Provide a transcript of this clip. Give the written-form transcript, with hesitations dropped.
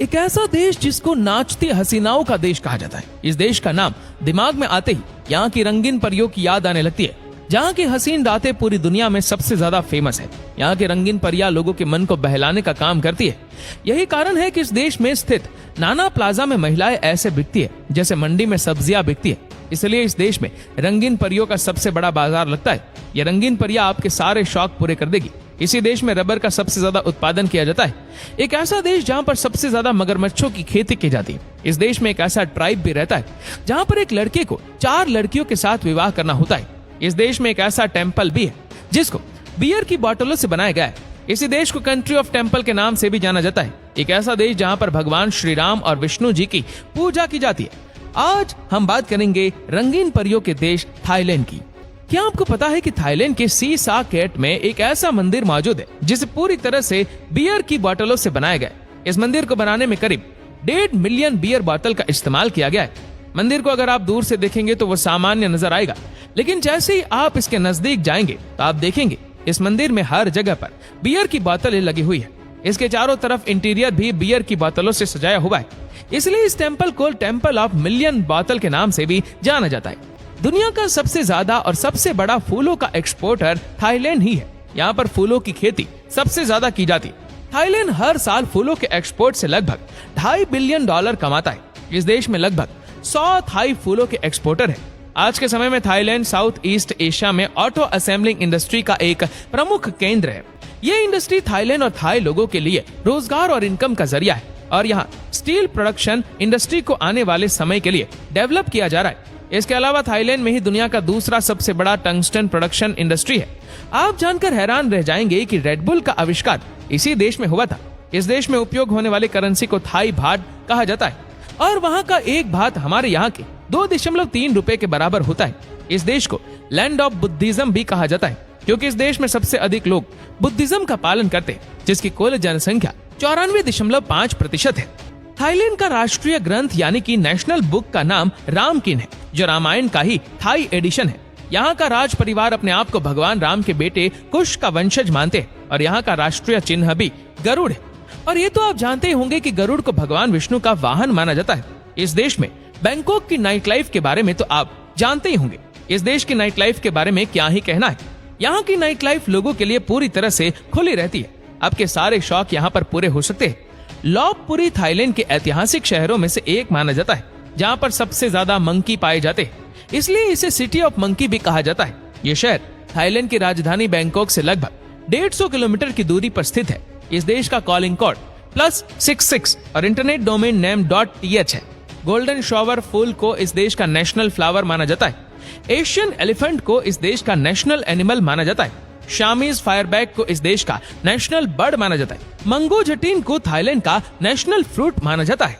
एक ऐसा देश जिसको नाचती हसीनाओं का देश कहा जाता है। इस देश का नाम दिमाग में आते ही यहाँ की रंगीन परियों की याद आने लगती है। जहाँ की हसीन रातें पूरी दुनिया में सबसे ज्यादा फेमस है। यहाँ की रंगीन परियां लोगों के मन को बहलाने का काम करती है। यही कारण है कि इस देश में स्थित नाना प्लाजा में महिलाएं ऐसे बिकती है जैसे मंडी में सब्जियां बिकती है। इसलिए इस देश में रंगीन परियों का सबसे बड़ा बाजार लगता है। ये रंगीन परियां आपके सारे शौक पूरे कर देगी। इसी देश में रबर का सबसे ज्यादा उत्पादन किया जाता है। एक ऐसा देश जहाँ पर सबसे ज्यादा मगरमच्छों की खेती की जाती है। इस देश में एक ऐसा ट्राइब भी रहता है जहाँ पर एक लड़के को 4 लड़कियों के साथ विवाह करना होता है। इस देश में एक ऐसा टेम्पल भी है जिसको बियर की बोतलों से बनाया गया है। इसी देश को कंट्री ऑफ टेम्पल के नाम से भी जाना जाता है। एक ऐसा देश जहाँ पर भगवान श्री राम और विष्णु जी की पूजा की जाती है। आज हम बात करेंगे रंगीन परियों के देश थाईलैंड की। क्या आपको पता है कि थाईलैंड के सी साकेट में एक ऐसा मंदिर मौजूद है जिसे पूरी तरह से बियर की बोतलों से बनाया गया है। इस मंदिर को बनाने में करीब 1.5 मिलियन बियर बोतल का इस्तेमाल किया गया है। मंदिर को अगर आप दूर से देखेंगे तो वो सामान्य नजर आएगा, लेकिन जैसे ही आप इसके नजदीक जाएंगे तो आप देखेंगे इस मंदिर में हर जगह पर बियर की बोतलें लगी हुई है। इसके चारों तरफ इंटीरियर भी बियर की बोतलों से सजाया हुआ है। इसलिए इस टेम्पल को टेम्पल ऑफ मिलियन बोतल के नाम से भी जाना जाता है। दुनिया का सबसे ज्यादा और सबसे बड़ा फूलों का एक्सपोर्टर थाईलैंड ही है। यहाँ पर फूलों की खेती सबसे ज्यादा की जाती है। थाईलैंड हर साल फूलों के एक्सपोर्ट से लगभग $2.5 बिलियन कमाता है। इस देश में लगभग 100 थाई फूलों के एक्सपोर्टर है। आज के समय में थाईलैंड साउथ ईस्ट एशिया में ऑटो असेंबलिंग इंडस्ट्री का एक प्रमुख केंद्र है। ये इंडस्ट्री थाईलैंड और थाई लोगों के लिए रोजगार और इनकम का जरिया है और यहाँ स्टील प्रोडक्शन इंडस्ट्री को आने वाले समय के लिए डेवलप किया जा रहा है। इसके अलावा थाईलैंड में ही दुनिया का दूसरा सबसे बड़ा टंगस्टन प्रोडक्शन इंडस्ट्री है। आप जानकर हैरान रह जाएंगे कि रेडबुल का आविष्कार इसी देश में हुआ था। इस देश में उपयोग होने वाली करेंसी को थाई बात कहा जाता है और वहाँ का एक बात हमारे यहाँ के 2.3 रुपए के बराबर होता है। इस देश को लैंड ऑफ बुद्धिज्म भी कहा जाता है क्योंकि इस देश में सबसे अधिक लोग बुद्धिज्म का पालन करते हैं, जिसकी कुल जनसंख्या 94.5% है। थाईलैंड का राष्ट्रीय ग्रंथ यानी कि नेशनल बुक का नाम रामकिन है, जो रामायण का ही थाई एडिशन है। यहाँ का राज परिवार अपने आप को भगवान राम के बेटे कुश का वंशज मानते हैं और यहाँ का राष्ट्रीय चिन्ह भी गरुड़ है। और ये तो आप जानते ही होंगे कि गरुड़ को भगवान विष्णु का वाहन माना जाता है। इस देश में बैंकॉक की नाइट लाइफ के बारे में तो आप जानते ही होंगे। इस देश की नाइट लाइफ के बारे में क्या ही कहना है। यहाँ की नाइट लाइफ लोगों के लिए पूरी तरह से खुली रहती है। आपके सारे शौक यहाँ पर पूरे हो सकते हैं। लॉपपुरी थाईलैंड के ऐतिहासिक शहरों में से एक माना जाता है, जहाँ पर सबसे ज्यादा मंकी पाए जाते हैं। इसलिए इसे सिटी ऑफ मंकी भी कहा जाता है। ये शहर थाईलैंड की राजधानी बैंकॉक से लगभग 150 किलोमीटर की दूरी पर स्थित है। इस देश का कॉलिंग कोड +66 और इंटरनेट डोमेन नेम .th है। गोल्डन शॉवर फूल को इस देश का नेशनल फ्लावर माना जाता है। एशियन एलिफेंट को इस देश का नेशनल एनिमल माना जाता है। शामीज फायरबैक को इस देश का नेशनल बर्ड माना जाता है। मंगो जटीन को थाईलैंड का नेशनल फ्रूट माना जाता है।